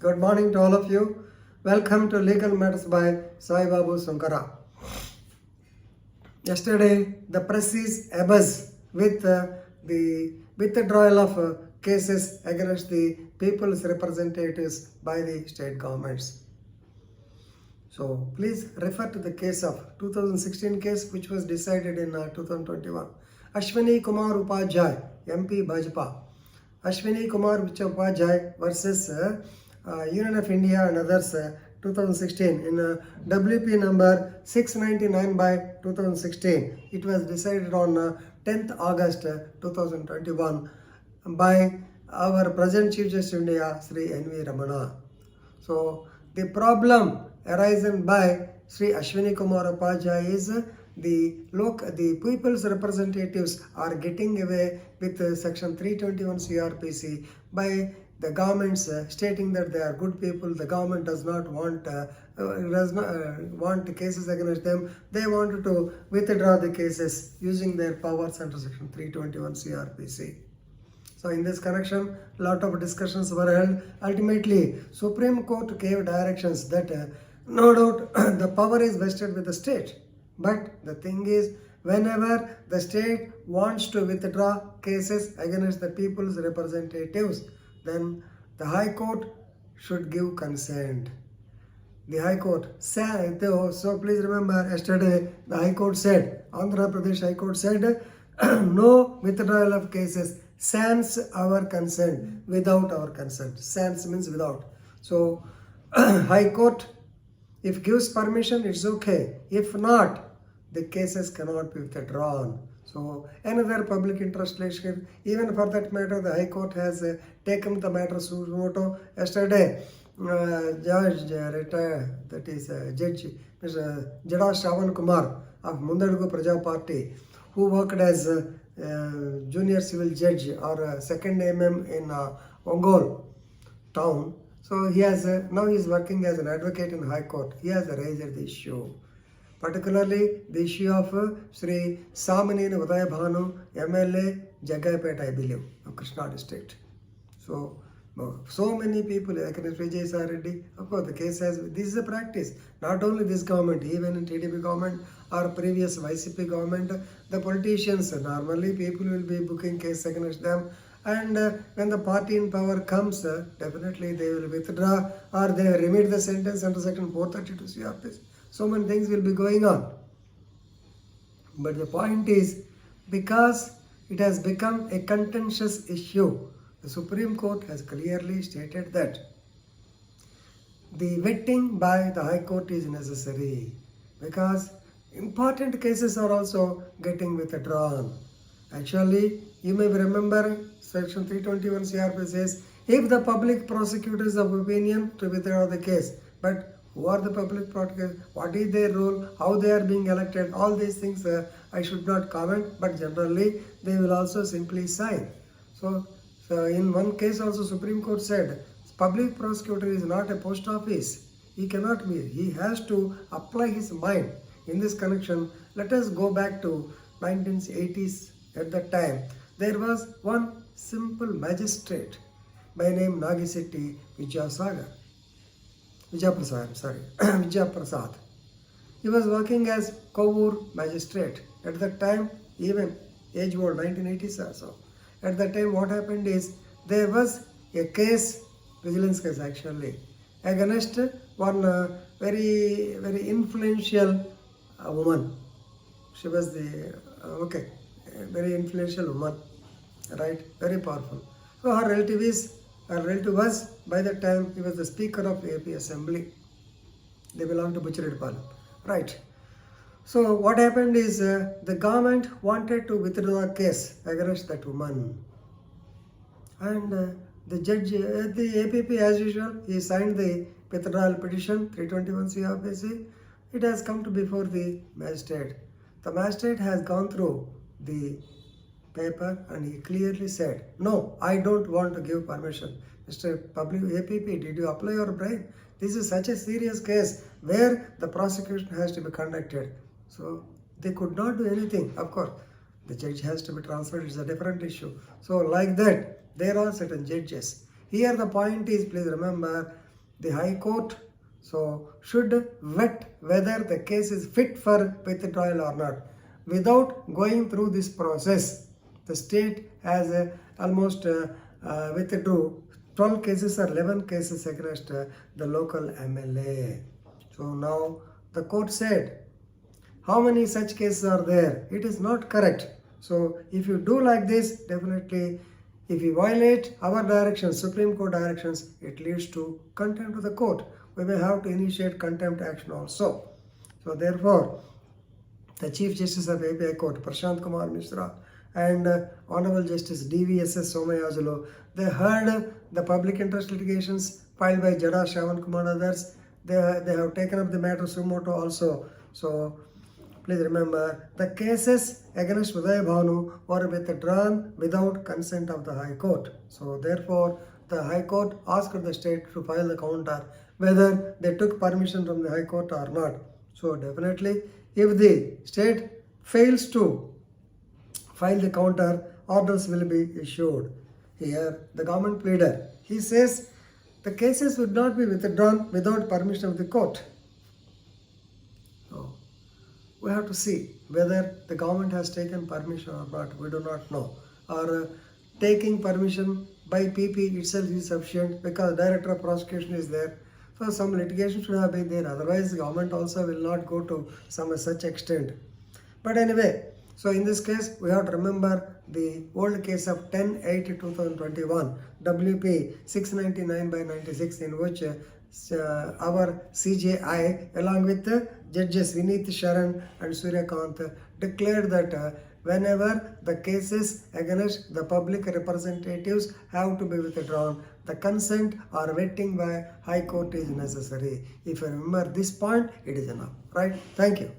Good morning to all of you. Welcome to Legal Matters by Sai Babu Sunkara. Yesterday, the press is abuzz with the withdrawal of cases against the people's representatives by the state governments. So please refer to the case of 2016 case which was decided in 2021. Ashwini Kumar Upadhyaya, MP Bhajpa. Ashwini Kumar Upadhyaya versus Union of India and others 2016 in WP number 699 by 2016. It was decided on 10th August 2021 by our present Chief Justice of India, Sri N.V. Ramana. So the problem arisen by Sri Ashwini Kumar Upadhyaya is the people's representatives are getting away with section 321 crpc by the governments stating that they are good people. The government does not want want cases against them. They wanted to withdraw the cases using their powers under section 321 crpc. So in this connection, a lot of discussions were held. Ultimately, Supreme Court gave directions that no doubt the power is vested with the state. But the thing is, whenever the state wants to withdraw cases against the people's representatives, then the High Court should give consent. The High Court said, so please remember, yesterday the High Court said, Andhra Pradesh High Court said, no withdrawal of cases sans our consent, without our consent. Sans means without. So High Court, if gives permission, it's okay. If not, the cases cannot be withdrawn. So another public interest litigation, even for that matter, the High Court has taken the matter suo motu. Yesterday, Judge retired, that is Judge Mr. Jada Ashwini Kumar of Mundadugu Praja Party, who worked as junior civil judge or second MM in Ongole town. So he has now he is working as an advocate in High Court. He has raised the issue, particularly the issue of Sri Samanini Udaya Bhanu, MLA Jagaypet, I believe, of Krishna district. So many people, like Vijay Reddy, of course, the case has, this is a practice. Not only this government, even in TDP government or previous YCP government, the politicians, normally people will be booking case against them. And when the party in power comes, definitely they will withdraw or they remit the sentence under section 432 CRPC. So many things will be going on. But the point is, because it has become a contentious issue, the Supreme Court has clearly stated that the vetting by the High Court is necessary because important cases are also getting withdrawn. Actually, you may remember section 321 CRPC says, if the public prosecutor is of opinion to withdraw the case, but who are the public prosecutors, what is their role, how they are being elected, all these things I should not comment, but generally they will also simply sign. So in one case also Supreme Court said, public prosecutor is not a post office. He cannot be, he has to apply his mind. In this connection, let us go back to 1980s. At that time, there was one simple magistrate by name Nagisetti Vijayaprasad. He was working as Kovur magistrate. At that time, even age old, 1980s or so. At that time, what happened is, there was a case, vigilance case actually, against one very influential woman. She was the, very influential woman, right? Very powerful. So her relative was, by that time, he was the Speaker of AP Assembly. They belonged to Buchiredipalem, right? So what happened is, the government wanted to withdraw a case against that woman. And the judge, the APP as usual, he signed the withdrawal petition, 321 CRPC. It has come to before the magistrate. The magistrate has gone through the paper and he clearly said, no, I don't want to give permission. Mr. Public APP, did you apply your brain? This is such a serious case where the prosecution has to be conducted. So they could not do anything. Of course, the judge has to be transferred. It's a different issue. So like that, there are certain judges. Here the point is, please remember, the High Court should vet whether the case is fit for withdrawal or not. Without going through this process, the state has almost withdrew 12 cases or 11 cases against the local MLA. So now the court said, how many such cases are there? It is not correct. So if you do like this, definitely if you violate our directions, Supreme Court directions, it leads to contempt of the court. We may have to initiate contempt action also. So therefore, the Chief Justice of API Court, Prashant Kumar Mishra, and Honorable Justice DVSS Somayajulu, they heard the public interest litigations filed by Jada Shravan Kumar and others. They have taken up the matter suo motu also. So please remember, the cases against Udaya Bhanu were withdrawn without consent of the High Court. So therefore, the High Court asked the state to file the counter, whether they took permission from the High Court or not. So definitely, if the state fails to file the counter, orders will be issued. Here, the government pleader, he says, the cases would not be withdrawn without permission of the court. So, we have to see whether the government has taken permission or not. We do not know. Or taking permission by PP itself is sufficient because Director of Prosecution is there. So some litigation should have been there. Otherwise, the government also will not go to such extent. But anyway, so in this case, we have to remember the old case of 10/8/2021, WP 699/96, in which our CJI, along with Judges Vineet Sharan and Surya Cant, declared that whenever the cases against the public representatives have to be withdrawn, the consent or vetting by High Court is necessary. If you remember this point, it is enough. Right? Thank you.